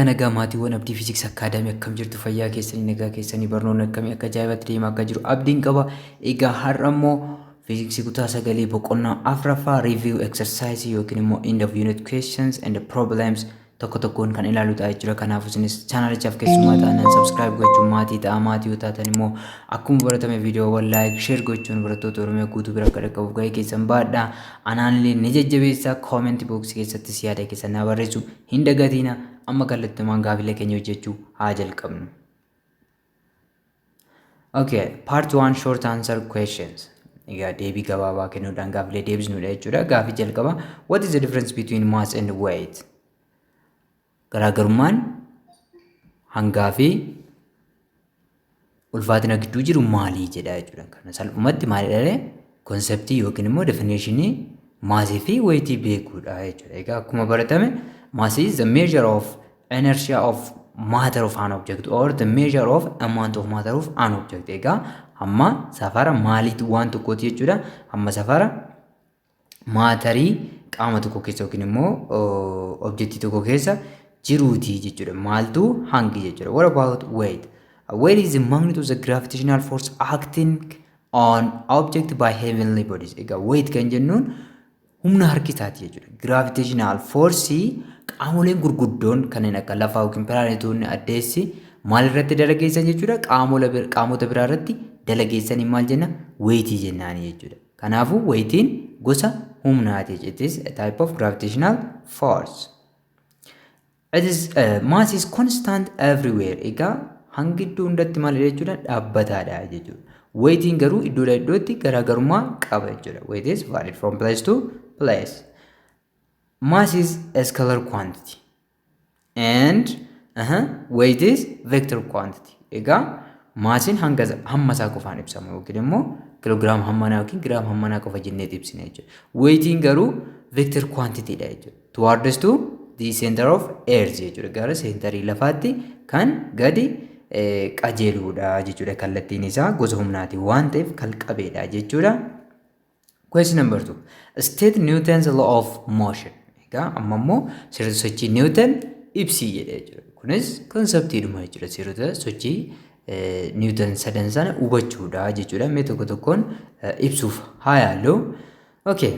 nagaa maatiiwwan abdii fiiziksii akaadaamii akkam jirtu fayyaa keessanii nagaa keessanii barnoonni akkamii akka ajaa'ibatti deemaa akka jiru abdiin qaba. Egaa har'a immoo fiiziksii kutaa 9 boqonnaa afuraffaa review exercise yookiin immoo end of unit questions and problems tokko tokkoon kan ilaalu ta'a jechuudha. Kanaaf isinis chaanalichaaf keessummaa ta'an subscribe gochuun maatii ta'a. Maatii yoo taatan immoo akkuma baratame viidiyoowwan like share gochuun barattoota Oromoo guutuu bira akka dhaqqabuuf gahee keessan baadhaa. Anaan ni jajjabeessaa comment box keessatti yaada keessan na barreessu hin dagatina. Amma kallattumaan gaafilee keenya hojjechuu haa jalqabnu. Okay, part 1 short answer questions. Egaa deebii gabaabaa kennuudhaan gaafilee deebisnuudha jechuudha. Gaafii jalqaba, what is the difference between mass and weight? Garaagarummaan hangaa fi ulfaatina gidduu jiru maali jedha jechuudha. Kana salphumatti maalidha? Konseptii yookiin immoo definitionii maasii fi weightii beekuudha jechuudha. Egaa akkuma baratame mass is the measure of inertia of matter of an object or the measure of amount of matter of an object. Egaa amma safara maaliitu waan tokkooti jechuudha. Amma safara maatarii qaama tokko keessa yookiin immoo objectii tokko keessa jiruuti jechuudha. Maaltu hangi jechuudha. What about weight? Weight is the magnitude of the gravitational force acting on object by heavenly bodies. Egaa weight kan jennuun humna harkisaati jechuudha. Gravitational force qaamoleen gurguddoon kanneen akka lafaa yookiin pilaanetoonni addeessi maal irratti dalageessan jechuudha. Qaamota biraa irratti dalageessanii maal jenna? Weightii jennaani jechuudha. Kanaafuu weightiin gosa humnaati. It is a type of gravitational force. It is mass is constant everywhere. Egaa hangi iddoo hundatti maal jechuudha? Dhaabbataadha jechuudha. Weightiin garuu iddoodhaa iddootti garaagarummaa qaba jechuudha. Weight is varied from place to place. Mass is a scalar quantity and weight is vector quantity. Egaa maasiin hamma isaa qofaan ibsama yookiin immoo kiloogiraam hammanaa yookiin giraam hammanaa qofa jennee ibsina jechuudha. Weightiin garuu vector quantity dha jechuudha. Towards to the center of earth jechuudha. Gara seentarii lafaatti kan gadi qajeeluudha jechuudha. Kallattiin isaa gosa humnaati waan ta'eef kalqabeedha jechuudha. Question number 2. State Newton's law of motion. Egaa amma immoo sirriitti sochii Newton ibsi jedhee jechuudha. Kunis konseptiidhuma jechuudha. Sirriitti sochii Newton sadan sana hubachuudha jechuudha. Mee tokko tokkoon ibsuuf haa yaallu. Okay.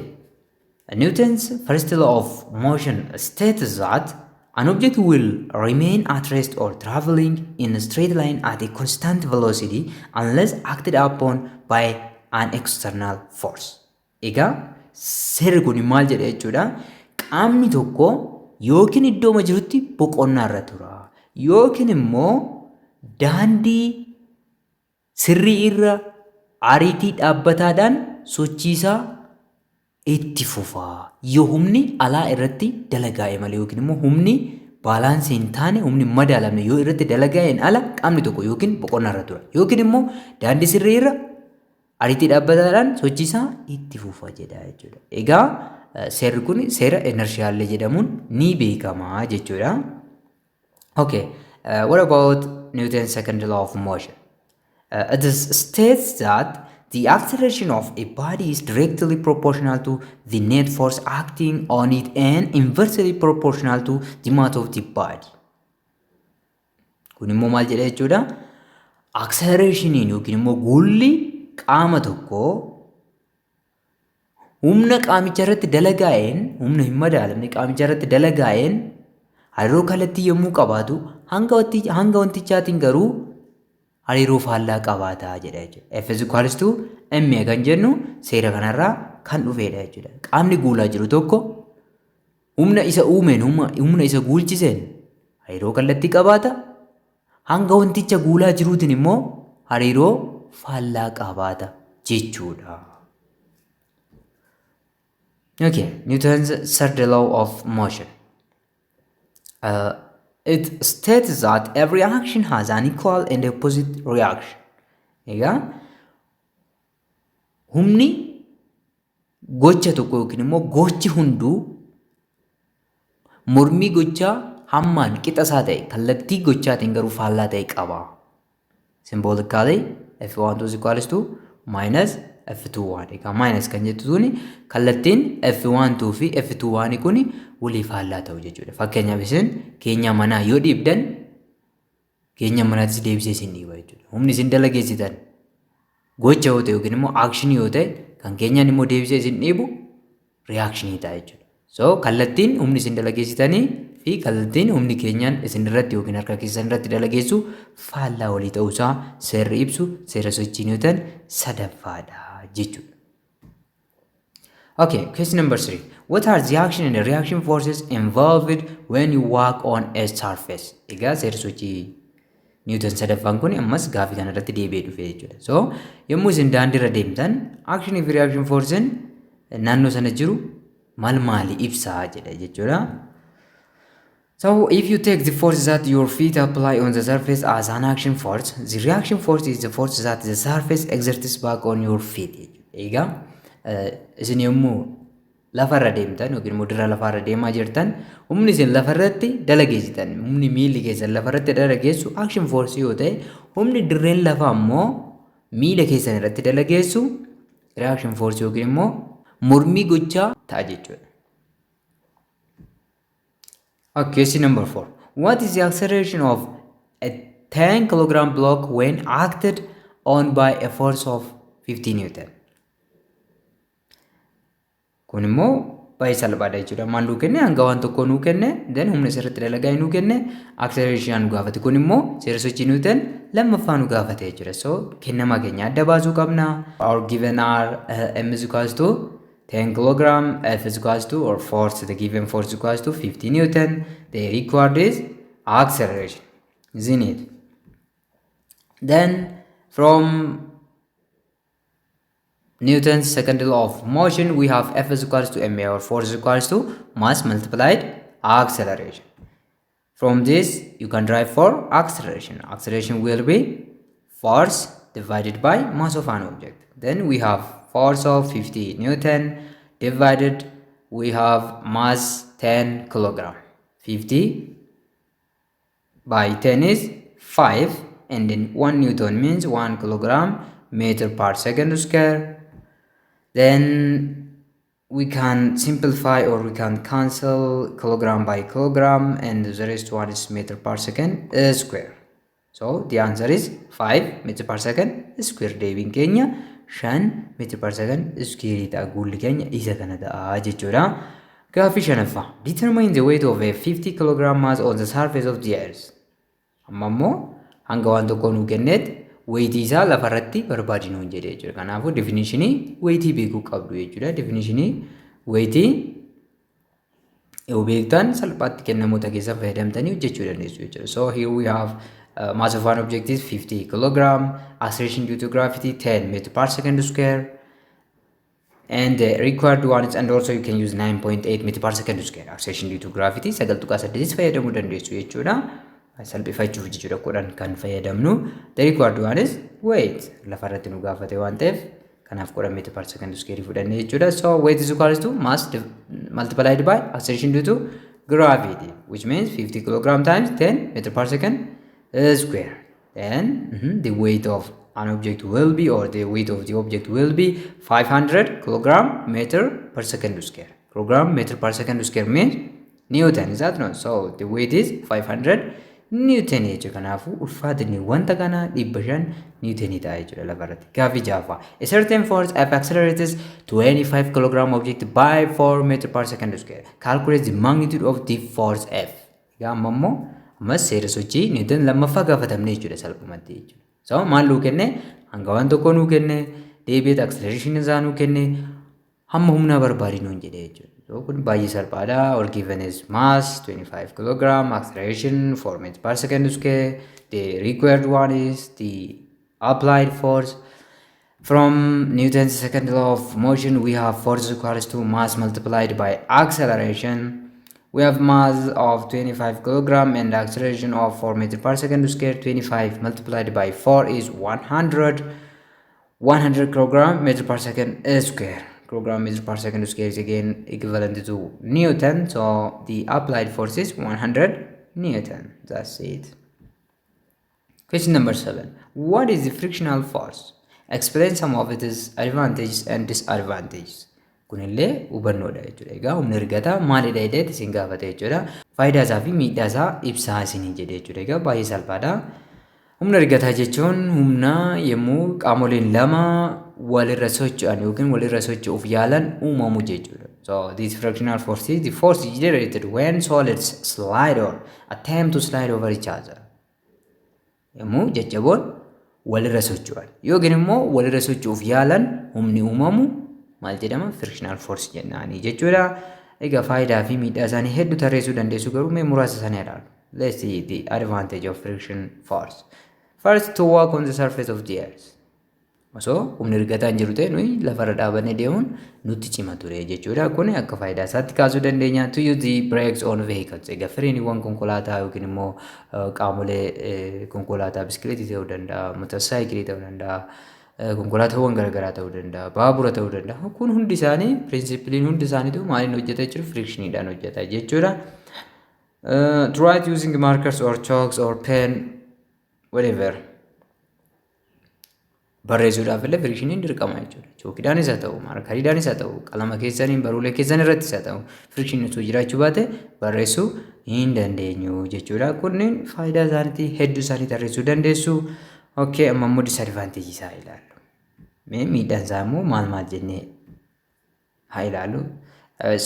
Newton's first law of motion states that an object will remain at rest or traveling in a straight line at a constant velocity unless acted upon by an external force. Egaa seerri kun maal jedha jechuudha? Qaamni tokko yookiin iddooma jirutti boqonnaa irra tura yookiin immoo daandii sirrii irra ariitii dhaabbataadhaan sochiisaa itti fufa yoo humni alaa irratti dalagaa'e malee yookiin immoo humni baalaansii hin taane humni madaalamne yoo irratti dalagaa'een ala qaamni tokko yookiin boqonnaa irra tura yookiin immoo daandii sirrii irra ariitii dhaabbataadhaan sochiisaa itti fufa jedha jechuudha. Egaa seerri kun seera inershiyaallee jedhamuun ni beekama jechuudha. Okay, what about Newton's second law of motion? It states that the acceleration of a body is directly proportional to the net force acting on it and inversely proportional to the mass of the body. Kun immoo maal jedha jechuudha? Accelerationin yookiin immoo guulli qaama tokko humna qaamicha irratti dalagaa'een humna hin madaalamne qaamicha irratti dalagaa'een hariiroo kallattii yommuu qabaatu hanga wantichaatiin garuu hariiroo faallaa qabaataa jedha jechuudha. F is equals to m kan jennu seera kanarraa kan dhufeedha jechuudha. Qaamni guulaa jiru tokko humna isa uumeen humna isa guulchiseen hariiroo kallattii qabaata. Hanga wanticha guulaa jiruutiin immoo hariiroo faallaa qabaata jechuudha. Okay, Newton's third law of motion. It states that every action has an equal and opposite reaction. Egaa humni gocha tokko yookiin immoo gochi hunduu mormii gochaa hammaan qixa isaa ta'e kallattii gochaatiin garuu faallaa ta'e qaba. Symbolically, F1 is equals to minus F21 egaa minus kan jettu tuni kallattiin F12 fi F21 kuni waliif faallaa ta'u jechuudha. Fakkeenyaaf isin keenya manaa yoo dhiibdan keenya manaattis deebisee isin dhiiba jechuudha. Humni isin dalageessitan gocha yoo ta'e yookiin immoo action yoo ta'e kan keenyaan immoo deebisee isin dhiibu reaction ta'a jechuudha. So kallattiin humni isin dalageessitanii fi kallattiin humni keenyaan isin irratti yookiin harka keessan irratti dalageessu faallaa walii ta'uusaa seerri ibsu seera sochii Niwuutan sadaffaadha jechuudha. Okay, question number 3. What are the action and the reaction forces involved when you walk on a surface? Egaa seera sochii Niwuutan sadaffaan kun ammas gaafii kana irratti deebi'ee dhufe jechuudha. So yommuu isin daandii irra deemtan action fi reaction forcen naannoo sana jiru maali ibsaa jedha jechuudha. So if you take the force that your feet apply on the surface as an action force, the reaction force is the force that the surface exerts back on your feet. Egaa isin yommuu lafarra deemtan yookiin immoo dirra lafarra deemaa jirtan humni isin lafarratti dalageessitan humni miilli keessan lafarratti dalageessu action force yoo ta'e humni dirreen lafaa immoo miila keessan irratti dalageessu reaction force yookiin immoo mormii gochaa ta'a jechuudha. Okay, question number 4. What is the acceleration of a 10 kilogram block when acted on by a force of 50 Newton? Kun immoo baay'ee salphaadha jechuudha. Maal nuu kenne hanga waan tokko nuu kenne then humna isarratti dalagaa nuu kenne acceleration nu gaafate. Kun immoo seera sochii Newton lammaffaa nu gaafate jechuudha. So kennamaa keenya adda baasuu qabna. Our given are m is equals to 10 kilogram, F is equals to, or force, the given force is equals to 50 Newton. The required is acceleration, isn't it? Then from Newton's second law of motion, we have F is equals to ma, or force is equals to mass multiplied acceleration. From this, you can derive for acceleration. Acceleration will be force divided by mass of an object. Then we have force of 50 Newton divided we have mass 10 kilogram. 50 by 10 is 5 and then 1 Newton means 1 kilogram meter per second square. Then we can simplify or we can cancel kilogram by kilogram and the rest one is meter per second square. So the answer is 5 meter per second square. Deebiin keenya 5 meter per second square ta'a. Guulli keenya isa kana ta'a jechuudha. Gaaffii shanaffaa. Determine the weight of a 50 kilogram mass on the surface of the earth. Amma immoo hanga waan tokko nuu kenneet weightii isaa lafarratti barbaadi nuun jedhee jechuudha. Kanaafuu definitionii weightii beekuu qabdu jechuudha. Definitionii weightii yoo beektan salphaatti kennamoota keessa fayyadamtanii hojjechuu dandeessu jechuudha. So here we have mass of one object is 50 kilogram, acceleration due to gravity 10 meter per second square, and the required one is, and also you can use 9.8 meter per second square. Acceleration due to gravity 9.8 fayyadamuu dandeessu jechuudha. Salphifachuuf jechuudha kudhan kan fayyadamnu. The required one is weight. Lafarratti nu gaafate waan ta'eef kanaaf 10 meter per second square fudhanne jechuudha. So weight is equals to mass multiplied by acceleration due to gravity, which means 50 kilogram times 10 meter per second square. Then the weight of an object will be, or the weight of the object will be 500 kilogram meter per second square. Kilogram meter per second square means Newton, is that not? So the weight is 500 Newton jechuudha. Kanaafuu ulfaatinni wanta kana 500 Newton ta'a jechuudha lafarratti. Gaaffii jaffaa. A certain force F accelerates 25 kilogram object by 4 meter per second square. Calculate the magnitude of the force F. Egaa amma immoo ammas seera sochii Newton lammaffaa gaafatamne jechuudha salphumatti jechuudha. So maal nuu kenne hanga waan tokko nuu kenne deebi'ee acceleration isaa nuu kenne hamma humna barbaadi nuun jedhee jechuudha. So kun baay'ee salphaadha. All given is mass 25 kilogram, acceleration 4 meters per second square. The required one is the applied force. From Newton's second law of motion, we have force equals to mass multiplied by acceleration. We have mass of 25 kilogram and acceleration of 4 meters per second square. 25 multiplied by 4 is 100. 100 kilogram meter per second square. Kilogram meter per second square is again equivalent to Newton. So the applied force is 100 Newton. That's it. Question number 7. What is the frictional force? Explain some of its advantages and disadvantages. Kunillee hubannoodha jechuudha. Egaa humna hirgataa maalidha jedheeti isin gaafate jechuudha. Faayidaa isaa fi miidhaa isaa ibsaa isinii jedhe jechuudha. Egaa baay'ee salphaadha. Humna hirgataa jechuun humna yommuu qaamoleen lama walirra socho'an yookiin walirra socho'uuf yaalan uumamu jechuudha. So this frictional force is the force generated when solids slide or attempt to slide over each other. Yommuu jajjaboon walirra socho'an yookiin immoo walirra socho'uuf yaalan humni uumamu maal jedhama? Frictional force jennaani jechuudha. Egaa faayidaa fi miidhaa isaanii hedduu tarreessuu dandeessu garuu mee muraasa isaanii ilaalu. Let's see the advantage of friction force. First, to walk on the surface of the earth. Osoo humni hirgataan jiru ta'e nuyi lafarra dhaabannee deemuun nutti cima ture jechuudha. Kun akka faayidaa isaatti kaasuu dandeenya. To use the brakes on vehicles. Egaa firiiniiwwan konkolaataa yookiin immoo qaamolee konkolaataa biskileetii ta'uu danda'a, motorsaayikilii ta'uu danda'a, konkolaataawwan garaagaraa ta'uu danda'a, baabura ta'uu danda'a. Kun hundi isaanii pirinsipiliin hundi isaaniitu maaliin hojjeta jechuudha? Frictioniidhaan hojjeta jechuudha. To write using markers or chalks or pen whatever. Barreessuudhaaf illee frictioniin dirqama jechuudha. Chookiidhaanis haa ta'u, maarkariidhaanis haa ta'u, qalama keessaniin baruulee keessan irrattis haa ta'u, frictioniin osoo jiraachuu baate barreessuu hin dandeenyu jechuudha. Kunneen faayidaa isaaniitii hedduu isaanii tarreessuu dandeessu. Okay, amma immoo disadvantage isaa ilaallu. Miidhaan isaa immoo maal jennee haa ilaallu.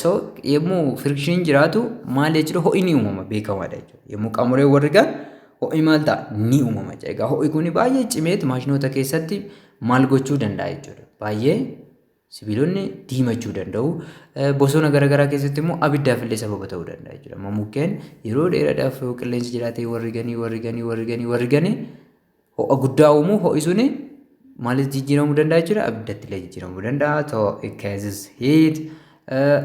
So yommuu frictioniin jiraatu maal jechuudha? Ho'i ni uumama beekamaadha jechuudha. Yommuu qaamoleen warri gaan ho'i maal ta'a? Ni uumama jechuudha. Egaa ho'i kun baay'ee cimeet maashinoota keessatti maal gochuu danda'a jechuudha. Baay'ee sibiilonni diimachuu danda'u. Bosona garaagaraa keessatti immoo abiddaaf illee sababa ta'uu danda'a jechuudha. Mukkeen yeroo dheeraadhaaf qilleensi jiraatee warri ganii ho'a guddaa uumuu ho'i suni maalitti jijjiiramuu danda'a jechuudha? Abiddatti illee jijjiiramuu danda'a. So it causes heat,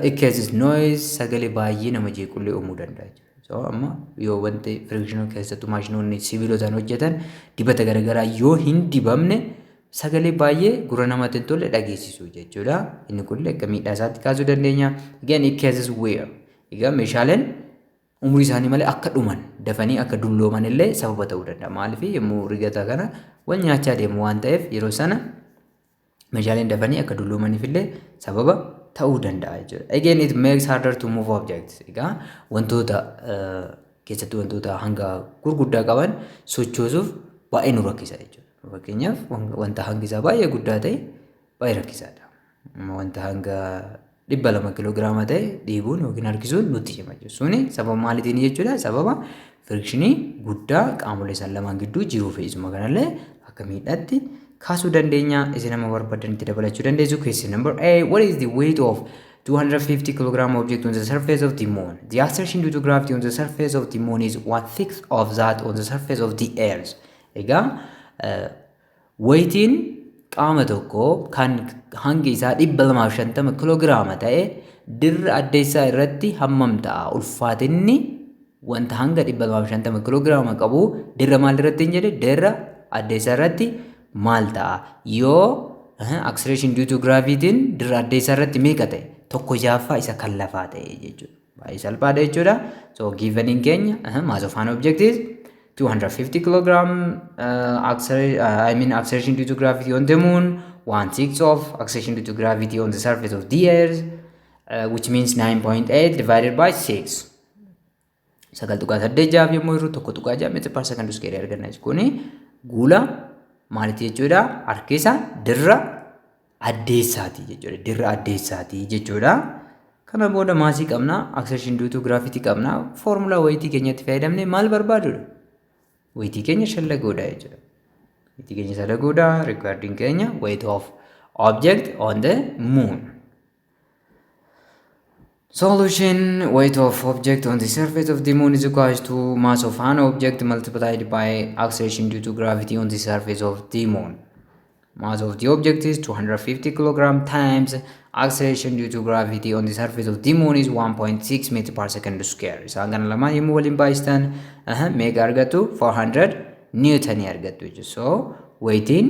it causes noise, sagalee baay'ee nama jeequllee uumuu danda'a jechuudha. So amma yoo wanti frictional keessattuu maashinoonni sibiilotaan hojjetan dibata garaagaraa yoo hin dibamne sagalee baay'ee gurra namaatti hin tolle dhageessisu jechuudha. Inni kun akka miidhaa isaatti kaasuu dandeenya. Again it causes wear. Egaa meeshaaleen umurii isaanii malee akka dhuman dafanii akka dullooman illee sababa ta'uu danda'a. Maaliif yommuu rigata kana wal nyaachaa deemu waan ta'eef yeroo sana meeshaaleen dafanii akka dulloomaniif illee sababa ta'uu danda'a jechuudha. Again it makes harder to move objects. Egaa wantoota keessattuu wantoota hanga gurguddaa qaban sochoosuuf baay'ee nu rakkisa jechuudha. Fakkeenyaaf wanta hangi isaa baay'ee guddaa ta'e baay'ee rakkisaadha. Wanta hanga 200 kiloogiraama ta'e dhiibuun yookiin harkisuun nutti cima jechuudha. Suni sababa maaliitiin jechuudha? Sababa frictionii guddaa qaamolee isaan lamaan gidduu jiruu fi isuma kanallee akka miidhaatti kaasuu dandeenya. Isin nama barbaadanitti dabalachuu dandeessu. Question number 8. What is the weight of 250 kilogram object on the surface of the moon? The acceleration due to gravity on the surface of the moon is 1/6 of that on the surface of the earth. Egaa weightiin qaama tokko kan hangi isaa 250 kiloogiraama ta'e dirra addeessaa irratti hammam ta'a? Ulfaatinni wanta hanga 250 kiloogiraama qabu dirra maal irratti hin jedhe? Dirra addeessaa irratti maal ta'a? Yoo acceleration due to gravity'n dirra addeessaa irratti meeqa ta'e? 1/6 isa kan lafaa ta'e jechuudha. Baay'ee salphaadha jechuudha. So given keenya mass of an object is 250 kilogram acceleration due to gravity on the moon, 1/6 of acceleration due to gravity on the surface of the earth, which means 9.8 divided by 6. Sagal tuqaa 8 yommuu irru 1.6 meetira per second square arganna jechuudha. Kuni guula maalitii jechuudha? Harkisa dirra addeessaati jechuudha. Dirra addeessaati jechuudha. Kana booda maasii qabna, acceleration due to gravity qabna, formula weightii keenyatti fayyadamne maal barbaadudha? Weightii keenya shallaguudha jechuudha. Weightii keenya shallaguudha. Recording keenya weight of object on the moon. Solution: weight of object on the surface of the moon is equal to mass of an object multiplied by acceleration due to gravity on the surface of the moon. Mass of the object is 250 kilogram times acceleration due to gravity on the surface of the moon is 1.6 meter per second square. Isaan kana lamaan yommuu waliin baay'istan meeqa argattu? 400 newton argattu jechuudha. So weightiin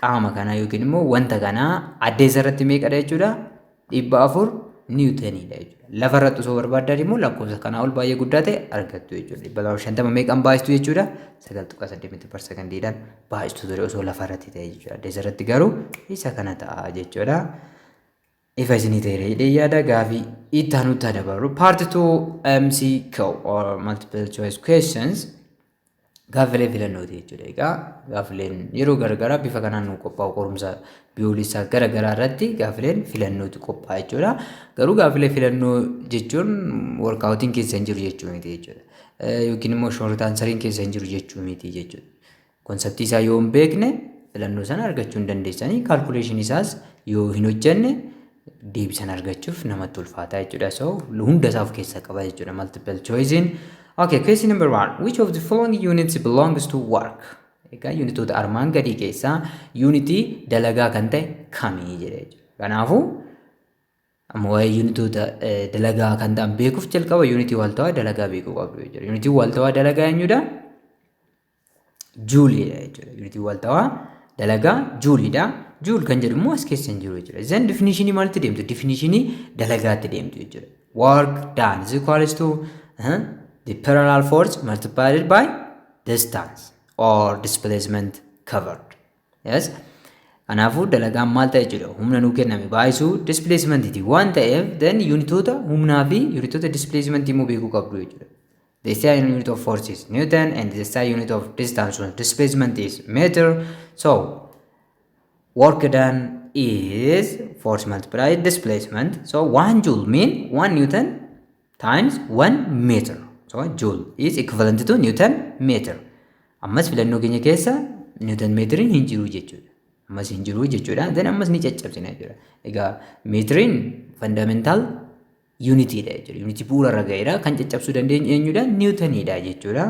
qaama kanaa yookiin immoo wanta kanaa addeessa irratti meeqadha jechuudha? 400 niwutenidha jechuudha. Lafarratti osoo barbaaddan immoo lakkoofsa kanaa ol baay'ee guddaa ta'e argattu jechuudha. 250 meeqaan baay'istu jechuudha? 9.8 meetira per sekondiidhaan baay'istu ture osoo lafarratti ta'e jechuudha. Deezerratti garuu isa kana ta'a jechuudha. Ifa isinii ta'e jedhee yaada gaafii itti aanutti dabalu. Part 2 MCQ or multiple choice questions. Gaafilee filannooti jechuudha. Egaa gaafileen yeroo garagaraa bifa kanaan nu qophaa'u qorumsa biyyoolessaa garagaraa irratti gaafileen filannootu qophaa'a jechuudha. Garuu gaafilee filannoo jechuun workaawutiin keessa hin jiru jechuu miti jechuudha. Yookiin immoo short answeriin keessa hin jiru jechuu miti jechuudha. Konseptii isaa yoo hin beekne filannoo sana argachuu hin dandeessanii kaalkuleeshinii isaas yoo hin hojjenne deebisan argachuuf namatti ulfaata jechuudha. So hunda isaa of keessaa qaba jechuudha multiple choicein. Okay, question number 1. Which of the following units belongs to work? Egaa unitoota armaan gadii keessaa unitii dalagaa kan ta'e kamii jedhee jira. Kanaafuu amma waa'ee unitoota dalagaa kan ta'an beekuuf jalqaba unitii waaltawaa dalagaa beekuu qabdu jechuudha. Unitii waaltawaa dalagaa eenyudha? Juuliidha jechuudha. Unitii waaltawaa dalagaa juuliidha. Juul kan jedhu immoo as keessa hin jiru jechuudha. Then definitionii maalitti deemtu? Definitionii dalagaatti deemtu jechuudha. Work done is equals to the parallel force multiplied by distance or displacement covered. Yes. Kanaafuu dalagaan maal ta'e jechuudha. Humna nuu kenname baay'isuu displacementiti waan ta'eef then unitoota humnaa fi unitoota displacement immoo beekuu qabdu jechuudha. The SI unit of force is Newton and the SI unit of distance or displacement is meter. So work done is force multiplied displacement. So 1 joule mean 1 Newton times 1 meter. So joule is equivalent to Newton meter. Ammas filannoo keenya keessa Newton meetiriin hin jiru jechuudha. Ammas hin jiru jechuudha. Then ammas ni caccabsina jechuudha. Egaa meetiriin fundamental unitidha jechuudha. Unity bu'uura irra ga'eedha. Kan caccabsuu dandeenyu eenyudha? Newtonidha jechuudha.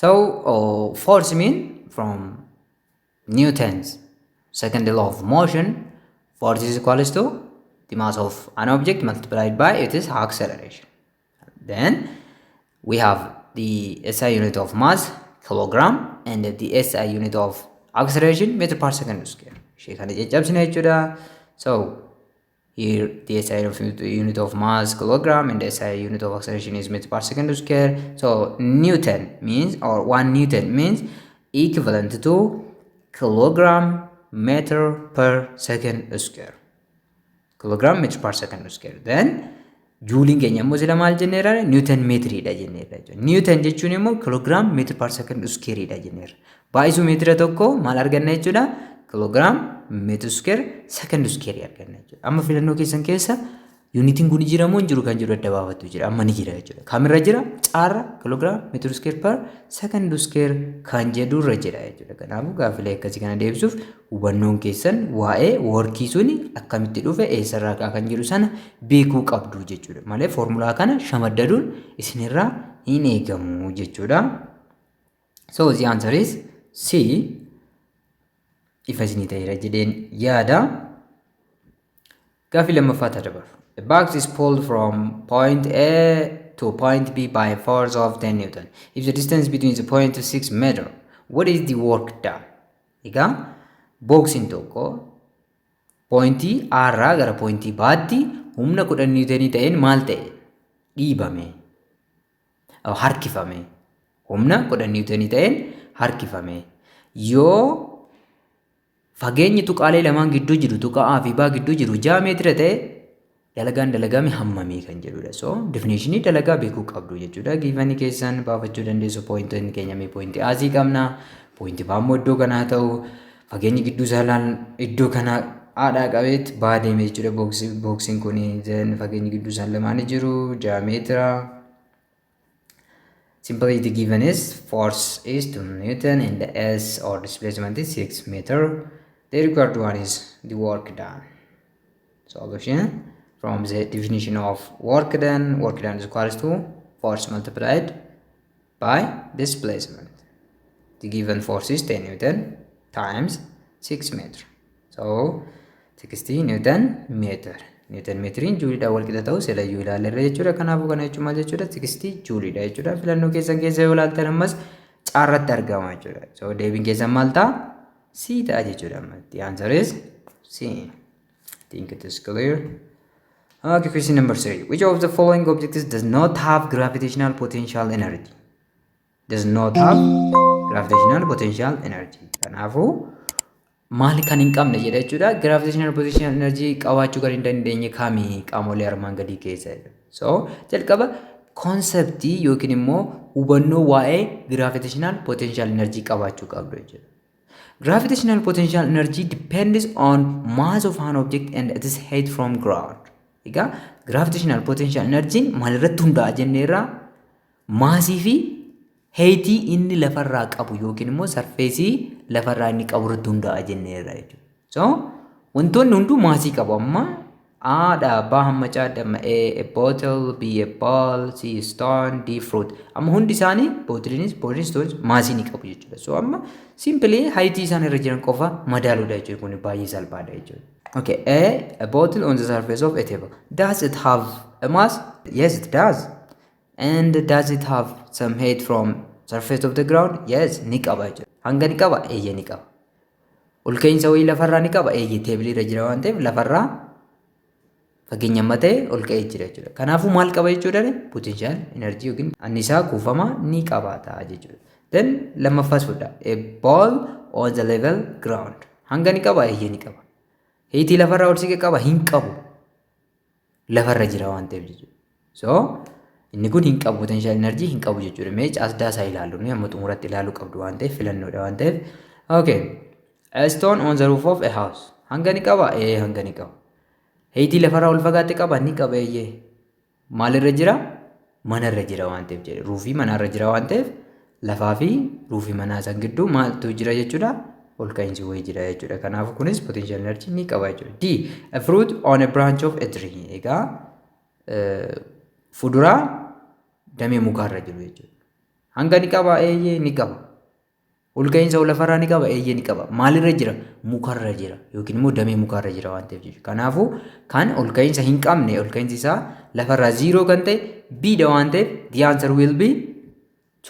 So force mean from Newton's second law of motion, force is equals to the mass of an object multiplied by its acceleration. Then we have the SI unit of mass, kilogram, and the SI unit of acceleration, meter per second square. So here the SI unit of mass, kilogram, and the SI unit of acceleration is meter per second square. So Newton means, or 1 Newton means equivalent to kilogram meter per second square. Kilogram meter per second square. Then juuliin keenya immoo sila maal jenneerra? Newton meetiriidha jenneerra jechuudha. Newton jechuun immoo kiloogiraam meetira per second squareidha jenneerra. Baay'isuu meetira tokko maal arganna jechuudha? Kiloogiraam meetira square second square arganna jechuudha. Amma filannoo keessan keessa unitiin kun jira moo hin jiru kan jiru adda baafattu jira. Amma ni jira jechuudha. Kaamirra jira caarra kiloogiraam meetira square per second square kan jedhurra jira jechuudha. Kanaafuu gaafilee akkasii kana deebisuuf hubannoon keessan waa'ee workii suni akkamitti dhufe eessarraa kan jiru sana beekuu qabdu jechuudha. Malee foormulaa kana shamaddaduun isinirraa hin eegamu jechuudha. So the answer is C. Ifa isinii ta'eera jedheen yaada. Gaafii lammaffaa dabarru. A box is pulled from point A to point B by a force of 10 Newton. If the distance between the point is 6 meter, what is the work done? Egaa boksiin tokko pointii A irraa gara pointii B'tti humna 10 Newtonii ta'een maal ta'e? Dhiibame. Harkifame. Humna 10 Newtonii ta'een harkifame. Yoo fageenyi tuqaalee lamaan gidduu jiru tuqaa A fi B gidduu jiru 6 meetira ta'e dalagaan dalagame hammamii kan jedhudha. So definitionii dalagaa beekuu qabdu jechuudha. Giifanii keessan baafachuu dandeessu pointiin keenya mee pointii A qabna. Pointii B immoo iddoo kanaa ta'u fageenyi gidduu isaalaan iddoo kana haadhaa qabeet baadeeme jechuudha. Boksiin kun fageenyi gidduu isaan lamaan jiru 6 meetira. Simply the given is force is 2 Newton and the S or displacement is 6 meter. The required one is the work done. Solution from the definition of work done is equals to force multiplied by displacement. The given force is 10 Newton times 6 meter. So 60 Newton meter. Newton meteriin juuliidha wal qixa ta'u sila yuu ilaallerra jechuudha. Kanaafuu kana jechuun maal jechuudha? 60 juuliidha jechuudha. Filannoo keessan keessa yoo ilaaltan ammas caarratti argama jechuudha. So deebiin keessan maal ta'a? C ta'a jechuudha. The answer is C. I think it is clear. Okay, question number 3. Which of the following objects does not have gravitational potential energy? Does not have gravitational potential energy. Kanaafuu maali kan hin qabne jedha jechuudha. Gravitational potential energy qabaachuu kan hin dandeenye kamii qaamolee armaan gadii keessa. So jalqaba konseptii yookiin immoo hubannoo waa'ee gravitational potential energy qabaachuu qabdu jechuudha. Gravitational potential energy depends on mass of an object and its height from ground. Egaa gravitational potential energy maalirratti hundaa'a jenneerraa maasii fi heightii inni lafarraa qabu yookiin immoo sarfeesii lafarraa inni qabu irratti hundaa'a jenneerra jechuudha. So wantoonni hunduu maasii qabu amma A B hamma C damma A bottle, B a ball, C a stone, D fruit. Amma hundi isaanii bottles, stones maasii ni qabu jechuudha. So amma simply heightii isaan irra jiran qofa madaaluudha jechuudha. Kun baay'ee salphaadha jechuudha. Okay, a bottle on the surface of a table. Does it have a mass? Yes, it does. And does it have some height from surface of the ground? Yes, ni qaba jechuudha. Hanga ni qaba? Eeyyee ni qaba. Ol ka'iinsa wayii lafarraa ni qaba? Eeyyee teebilii irra jira waan ta'eef lafarraa fageenya amma ta'e ol ka'ee jira jechuudha. Kanaafuu maal qaba jechuudha? Potential energy yookiin annisaa kuufama ni qabaata jechuudha. Then lammaffaas fudha. A ball on the level ground. Hanga ni qaba? Eeyyee ni qaba. Heightii lafarraa ol siqee qaba? Hin qabu. Lafarra jira waan ta'eef jechuudha. So inni kun hin qabu potential energy hin qabu jechuudha. Mee caasdaa isaa ilaallu ni amma xumuratti ilaaluu qabdu waan ta'eef filannoodha waan ta'eef. Okay. A stone on the roof of a house. Hanga ni qaba? Hanga ni qaba. Heightii lafarraa ol fagaatte qaba? Ni qaba eeyyee. Maalirra jira? Manarra jira waan ta'eef jedhe. Ruufii manarra jira waan ta'eef lafaa fi ruufii manaa san gidduu maaltu jira jechuudha? Ol ka'iinsi wayii jira jechuudha. Kanaafuu kunis potential energy ni qaba jechuudha. D. A fruit on a branch of a tree. Egaa fuduraa damee mukaarra jiru jechuudha. Hanga ni qaba? Eeyyee ni qaba. Ol ka'iinsa lafarraa ni qaba? Eeyyee ni qaba. Maalirra jira? Mukarra jira yookiin immoo damee mukaarra jira waan ta'eef jechuudha. Kanaafuu kan ol ka'iinsa hin qabne ol ka'iinsi isaa lafarraa 0 kan ta'e B dha waan ta'eef the answer will be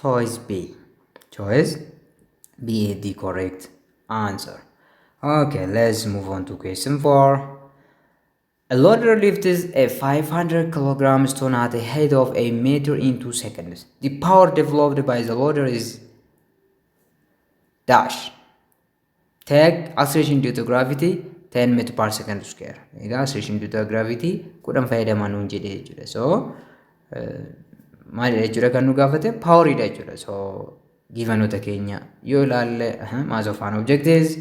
choice B. Choice B is the correct answer. Okay, let's move on to question 4. A loader lifts a 500 kilogram stone at a height of a meter in 2 seconds. The power developed by the loader is dash. Take acceleration due to gravity 10 meter per second square. Egaa acceleration due to gravity kudhan fayyadamaa nuun jedhee jechuudha. So maalidha jechuudha kan nu gaafate poweridha jechuudha. So givenoota keenya yoo ilaalle mass of an object is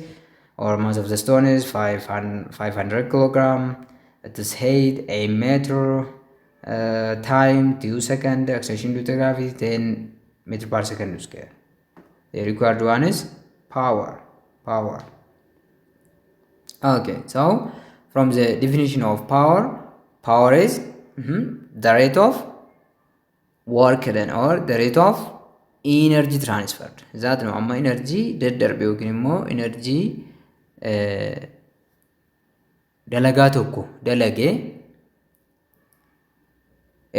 or mass of the stone is 500 kilogram. It is height a meter, time 2 seconds, acceleration due to gravity 10 meter per second square. The required one is power. Okay, so from the definition of power is the rate of work done or the rate of energy transferred. That no, amma energy daddarbe yookiin immoo energy dalagaa tokko dalagee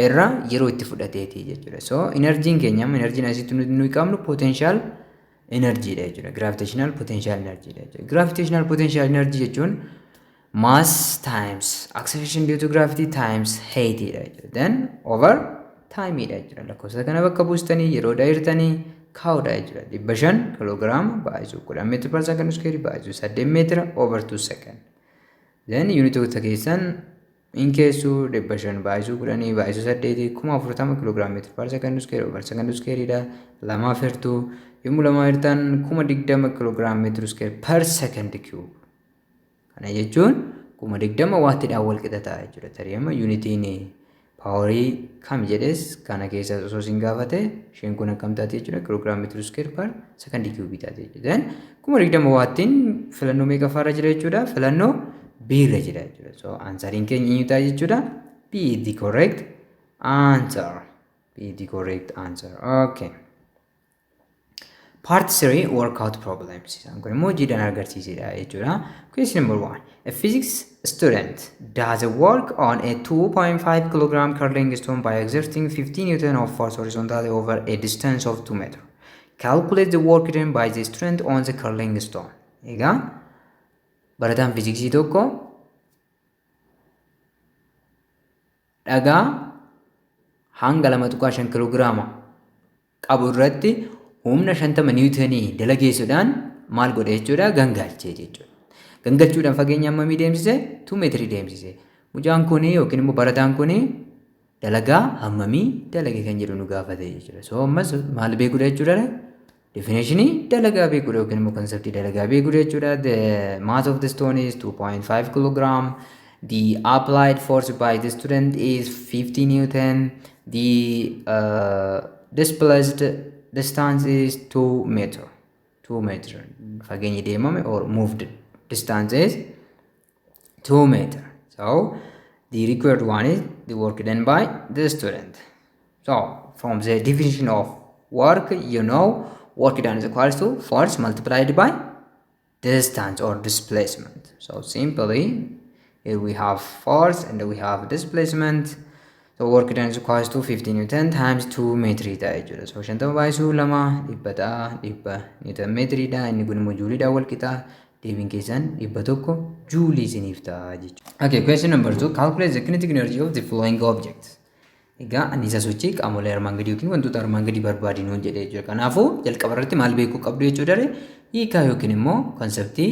irra yeroo itti fudhateeti jechuudha. So energy keenya amma energy asitti nuyi qabnu potential energy dha jechuudha. Gravitational potential energy dha jechuudha. Gravitational potential energy jechuun mass times acceleration due to gravity times height dha jechuudha. Then over time dha jechuudha. Lakkoofsa kana bakka buustanii yeroo dheertanii kaa'uudha jechuudha. 500 kiloogiraama baay'isuu 10 meetira per second square baay'isuu 8 meetira over 2 second. Then unitoota keessan in keessuu 500 baay'isuu 10 baay'isuu 8 40 kiloogiraama meetira per second square over second square dha. Lamaaf hirtuu yommuu lama hirtan 20 kiloogiraama meetira square per second cube. Kana jechuun 20 waattiidhaan wal qixa ta'a jechuudha. Tarii amma unitiin paawarii kam jedhes kana keessa osoo sin gaafate isheen kun akkam taate jechuudha kiloogiraama meetira square per second cube taate jechuudha. Then 20 waattiin filannoo meeqa faarra jira jechuudha? Filannoo B irra jira jechuudha. So answeriin keenya eenyu ta'a jechuudha? B is the correct answer. B is the correct answer. Okay. Part 3 workout problems. Isaan kun immoo jiidhaan agarsiisedha jechuudha. Question number 1. A physics student does a work on a 2.5 kilogram curling stone by exerting 50 newton of force horizontally over a distance of 2 meters. Calculate the work done by the student on the curling stone. Egaa barataan fiiziksii tokko dhagaa hanga 2.5 kiloogiraama qabu irratti humna 50 niwutonii dalageessuudhaan maal godhe jechuudha gangalchee jechuudha. Gangalchuudhaan fageenya hammamii deemsise? 2 meetirii deemsise. Mucaan kun yookiin immoo barataan kun dalagaa hammamii dalage kan jedhu nu gaafate jechuudha. So ammas maal beekuudha jechuudha? Definitionii dalagaa beekuudha yookiin immoo konseptii dalagaa beekuudha jechuudha. The mass of the stone is 2.5 kilogram. The applied force by the student is 50 Newton. The displaced distance is 2 meter. 2 meter. Fageenyi deemame or moved distance is 2 meter. So the required one is the work done by the student. So from the definition of work, you know work done is equals to force multiplied by distance or displacement. So simply here we have force and we have displacement. So work done is equals to 50 Newton times 2 metri ta'a jechuudha. So 50 baay'isuu 2 dhibba ta'a, dhibba Newton metri ta'a, inni kun immoo juulii wal qixa. Deebiin keessan 100 juulii isiniif ta'a jechuudha. Okay, question number 2. Calculate the kinetic energy of the following objects. Egaa anniisaa sochii qaamolee armaan gadii yookiin wantoota armaan gadii barbaadinu jedhee jira. Kanaafuu jalqaba irratti maal beekuu qabdu jechuudha? Hiikaa yookiin immoo konseptii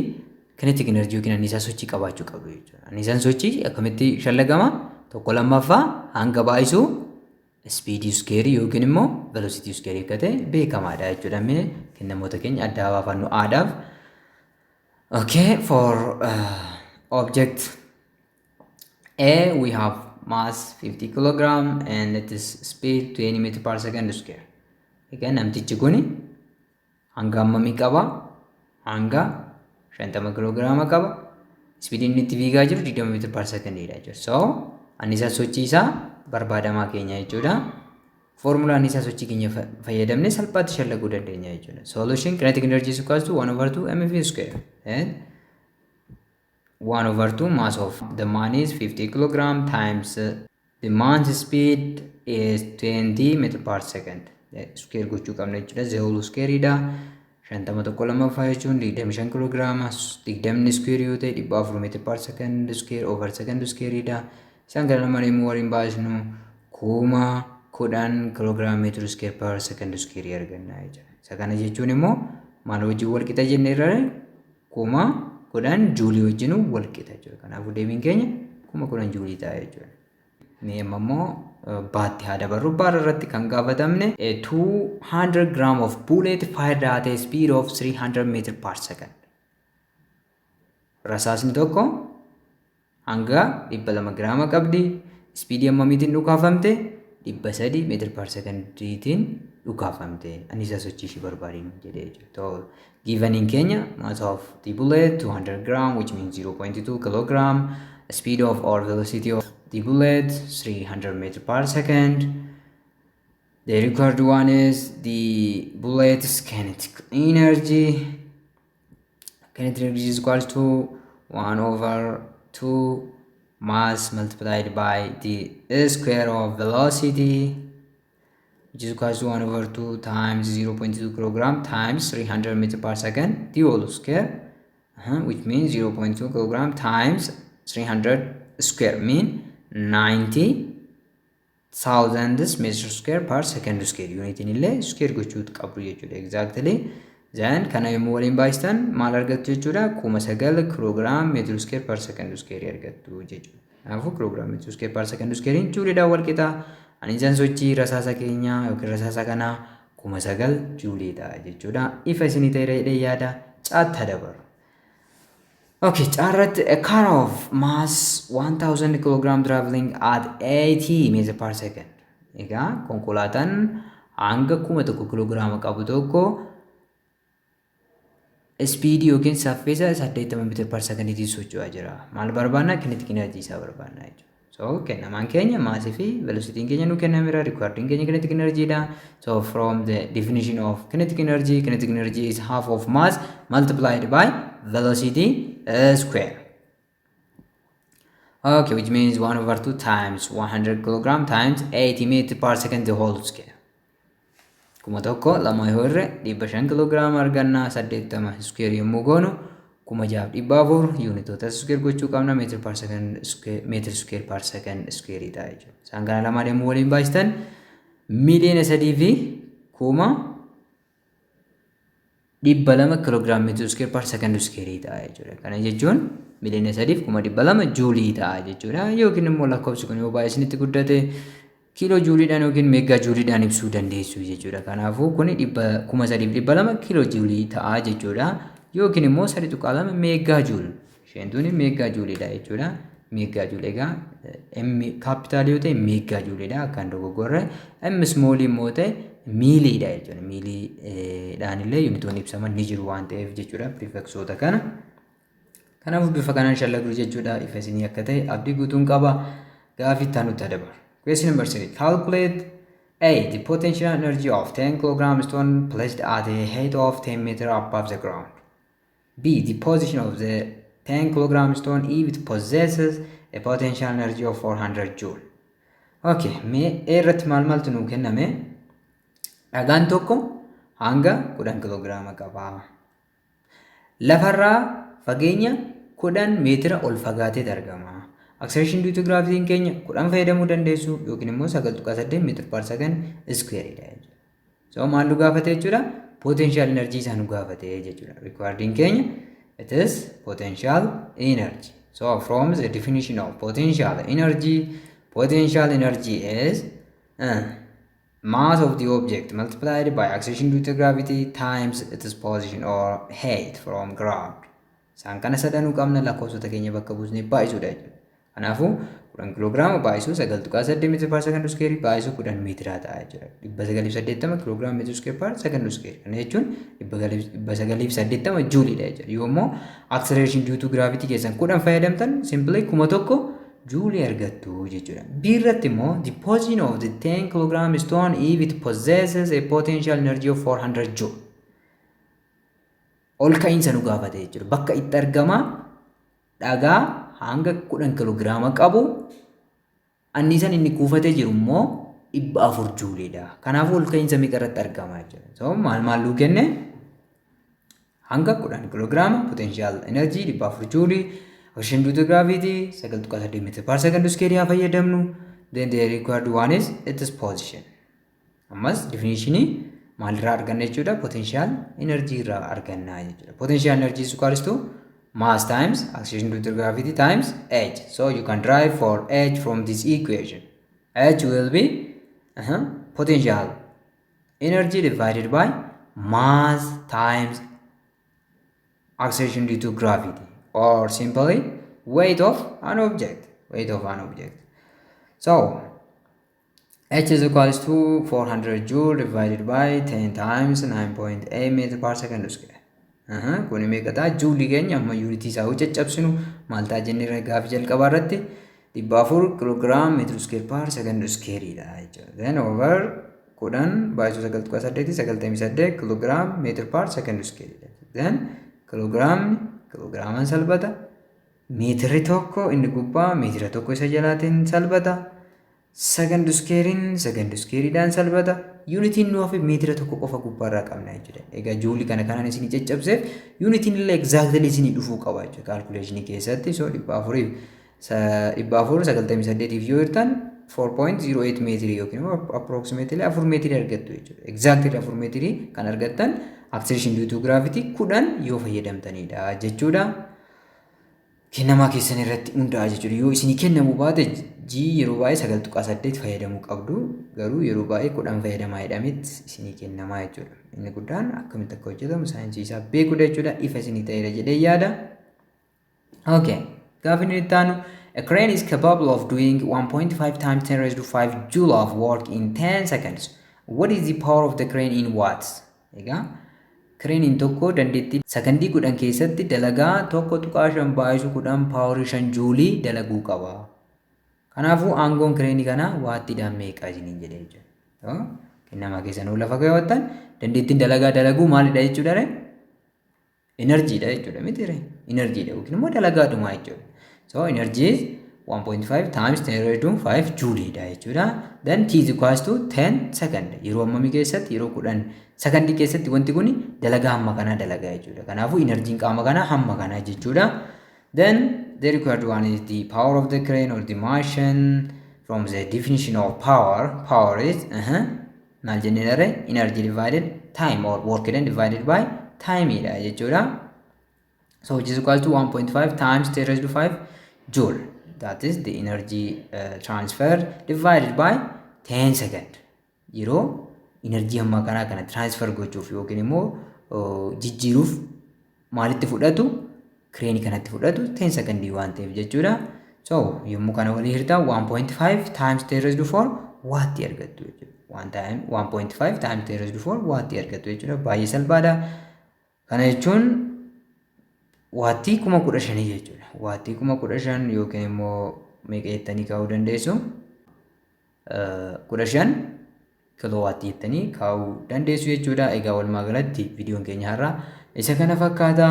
kinetic energy yookiin anniisaa sochii qabaachuu qabdu jechuudha. Anniisaan sochii akkamitti shallagama? Tokko lammaffaa hanga baay'isuu speedii square yookiin immoo velocity square akka ta'e beekamaadha jechuudha. Mee kennamoota keenya adda baafannu aadaaf. Okay, for object A, we have mass 50 kilogram and it is speed 20 meter per second square. Again, namtichi kuni hanga hammamii qaba? Hanga 50 kilograama qaba. Speed inni itti fiigaa jiru 20 meter per second dha jechuudha. So, anniisaa sochii isaa barbaadamaa keenya jechuudha. Formula anniisaa sochii keenya fayyadamnee salphaatti shallaguu dandeenya jechuudha. Solution kinetic energy is equals to 1/2 mv square. And 1/2 mass of the man is 50 kilogram times the man's speed is 20 meter per second. Square gochuu qabna jechuudha. The whole square dha. 51 lammaffaa jechuun 25 kilograama. 20 square yoo ta'e 400 meter per second square over second square dha. Isaan kana lamaan immoo waliin baasnu 10 kilogram meter square per second square arganna jechuudha. Isa kana jechuun immoo maal wajjin wal qixa jennee irraa 10 juulii wajjin wal qixa jechuudha. Kanaafuu deebiin keenya 10 juulii ta'a jechuudha. Mee amma immoo baatti haa dabarru. Baara irratti kan gaafatamne 200 gram of bullet fired at a speed of 300 meter per second. Rasaasni tokko hanga 200 giraama qabdi. Speedii hammamiitiin dhukaafamte? 300 meter per secondiitiin dhukaafamte. Anniisaa sochii ishee barbaadinu jedhee jechuudha. So given in Kenya, mass of the bullet 200 gram, which means 0.2 kilogram. Speed of or velocity of the bullet 300 meter per second. The required one is the bullet's kinetic energy. Kinetic energy is equal to 1/2 mass multiplied by the square of velocity, which is equal to 1/2 times 0.2 kilogram times 300 meter per second, the whole square, which means 0.2 kilogram times 300 square mean 90,000 meter square per second square. Unit in ille square gochuu qabdu jechuudha. Exactly. Then kana yommuu waliin baay'istan maal argattu jechuudha? 9 kilogram meter square per second square argattu jechuudha. Kanaafuu kilogram meter square per second square juuliidhaan wal qixa. Anniisaan sochii rasaasa keenya yookiin rasaasa kanaa 9 juuliidha jechuudha. Ifa isinii ta'ee yaada caatti dabaru. Okay, charratti a car of mass 1000 kilogram traveling at 80 meter per second. Egaa konkolaataan hanga 1000 kilograama qabu tokko speed yookiin saffisa 80 meter per secondiitiin socho'aa jira. Maal barbaanna? Kinetic energy isaa barbaanna jechuudha. So kennamaan keenya maasii fi velocitiin keenya nu kennameera. Requireding keenya kinetic energy dha. So from the definition of kinetic energy is half of mass multiplied by velocity square. Okay, which means 1/2 times 100 kilogram times 80 meter per second the whole square. Kuma tokko lama yoo irre 500 kilograama arganna. 80 square yommuu goonu kuma jaaf dhibba afur yuunitoota square gochuu qabna meetir per second square meetir square per second square ta'a jechuudha. Isaan kana lama deemuu waliin baay'istan miliyoona 3 fi kuma 200 kiloogiraam meetir square per second square ta'a jechuudha. Kana jechuun miliyoona 3 fi kuma 200 juulii ta'a jechuudha. Yookiin immoo lakkoofsi kun yoo baay'isnitti guddate kiiloo juuliidhaan yookiin meegaa juuliidhaan ibsuu dandeessu jechuudha. Kanaafuu kun 3,200 kiiloo juulii ta'a jechuudha. Yookiin immoo 3.2 meegaa juul. Isheen tuni meegaa juuliidha jechuudha. Meegaa juul egaa M kaapitaalii yoo ta'e meegaa juuliidha akkan dogoggorre. M smoolii immoo ta'e miiliidha jechuudha. Miiliidhaan illee yuunitoonni ibsaman ni jiru waan ta'eef jechuudha prefixoota kana. Kanaafuu bifa kanaan shallaguu jechuudha. Ifa isinii akka ta'e abdii guutuun qaba. Gaaffii itti aanutti dabarra. Question number 3. Calculate A. The potential energy of 10 kg stone placed at a height of 10 meter above the ground. B. The position of the 10 kg stone if it possesses a potential energy of 400 joule. Okay, mee irratti maaltu nuu kenname? Dhagaan tokko hanga 10 kg qaba. Lafarraa fageenya 10 meetira ol fagaatee argama. Acceleration due to gravity keenya 10 fayyadamuu dandeessu yookiin immoo 9.8 meetir per second square dha jechuudha. So maal gaafate jechuudha? Potential energy isaa nu gaafate jechuudha. Required keenya it is potential energy. So from the definition of potential energy is mass of the object multiplied by acceleration due to gravity times its position or height from ground. Isaan kana sadanuu qabna lakkoofsota keenya bakka buusnee baay'isuudha jechuudha. Kanaafuu 10 kiloogiraama baay'isuu 9.8 meetir per second square baay'isuu 10 meetira ta'a jechuudha. 980 kiloogiraama meetir square per second square. Kana jechuun 980 juuliidha jechuudha. Yoo immoo acceleration due to gravity keessan 10 fayyadamtan simply 1000 juulii argattu jechuudha. B irratti immoo the position of the 10 kilogram stone if it possesses a potential energy of 400 joule. Ol ka'iinsa nu gaafate jechuudha. Bakka itti argama dhagaa hanga 10 kiloogiraama qabu anniisan inni kuufatee jiru immoo 400 juuliidha. Kanaafuu ol ka'iinsa meeqa irratti argama jechuudha. So maal luu kenne hanga 10 kiloogiraama potential energy 400 juulii acceleration due to gravity 9.8 meter per second square yaa fayyadamnu. Then the required one is its position. Ammas definition maalirraa arganna jechuudha? Potential energy irraa arganna jechuudha. Potential energy is equals to mass times acceleration due to gravity times h. So you can derive for h from this equation. H will be potential energy divided by mass times acceleration due to gravity, or simply weight of an object. So h is equals to 400 joule divided by 10 times 9.8 meter per second square. Kun meeqa ta'a? Juulii keenya amma yuunitii isaa caccabsinu maal ta'a jennee gaaffii jalqabaa irratti 400 kiloogiraam meetir square per second square dha jechuudha. Then over 10 baay'isuu 9.8 kiloogiraam meetir per second square dha. Then kiloogiraamaan salphata. Meetirri tokko inni gubbaa meetira tokko isa jalaatiin salphata. Second squareidhaan salphata. Unitiin nuuf meetira tokko qofa gubbaarraa qabna jechuudha. Egaa juulii kana kanaan isin caccabseef unitiin illee exactly isin dhufuu qaba jechuudha calculation keessatti. So 498 yoo hirtan 4.08 meetiri yookiin approximately 4 meetiri argattu jechuudha. Exactly 4 meetiri kan argattan acceleration due to gravity 10 yoo fayyadamtanidha jechuudha. Kennamaa keessan irratti hundaa'a jechuudha. Yoo isinii kennamuu baate G yeroo baay'ee 9.8 fayyadamuu qabdu. Garuu yeroo baay'ee 10 fayyadamaa jedhametti isinii kennamaa jechuudha. Inni guddaan akkamitti akka hojjetamu saayinsii isaa beekuudha jechuudha. Ifa isinii ta'eera jedhee yaada. Okay. Gaaffiin itti aanu a crane is capable of doing 1.5 times 10 raised to 5 joule of work in 10 seconds. What is the power of the crane in watts? Egaa Kireeniin tokko dandeettii sakandii 10 keessatti dalagaa 1.5 baay'isuu 10 paaworii 5 juulii dalaguu qaba. Kanaafuu aangoon kireenii kana waattiidhaan meeqa isiniin jedhee jechuudha. Kennamaa keessanuu lafa kaawwattan dandeettiin dalagaa dalaguu maalidha jechuudha ree? Enerjiidha jechuudha miti ree? Enerjiidha yookiin immoo dalagaadhuma jechuudha. So energy is 1.5 times 10 raised to 5 joule dha jechuudha. Then t is equals to 10 second. Yeroo ammamii keessatti yeroo 10 second keessatti wanti kun dalagaa hamma kana dalagaa jechuudha. Kanaafuu energiin qaama kana hamma kana jechuudha. Then the required one is the power of the crane or the machine. From the definition of power is maal jennee energy divided time or work done divided by time dha jechuudha. So which is equal to 1.5 times 10 raised to 5 joule. That is the energy transfer divided by 10 second. Yeroo energy hamma kana transfer gochuuf yookiin immoo jijjiiruuf maalitti fudhatu crane kanatti fudhatu 10 second waan ta'eef jechuudha. So yommuu kana walii hirtaa 1.5 times 10 raised to 4 waatti argattu jechuudha. 1.5 times 10 raised to 4 waatti argattu jechuudha. Baay'ee salphaadha. Kana jechuun waatti 15,000 jechuudha. Waatti 15,000 yookiin immoo meeqa jettanii kaa'uu dandeessu? 15 kilowaatti jettanii kaa'uu dandeessu jechuudha. Egaa walumaa galatti viidiyoon keenya har'a isa kana fakkaata.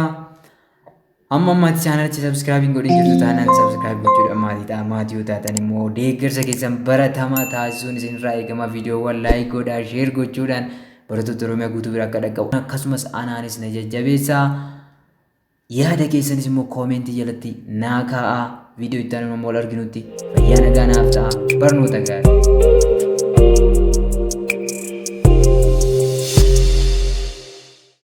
Amma ammaatti chaanalichi subscribe godhee jirtu taanaan subscribe gochuudha maatiidha. Maatii yoo taatan immoo deeggarsa keessan baratamaa taasisuun isinirraa eegama. Viidiyoowwan like godhaa share gochuudhaan barattoota Oromiyaa guutuu bira akka dhaqqabu akkasumas anaanis na jajjabeessaa. Yaada keessanis immoo koomentii jalatti naa kaa'aa. Viidiyoo itti aanu immoo wal arginutti fayyaa nagaa naaf ta'a. Barnoota gaarii.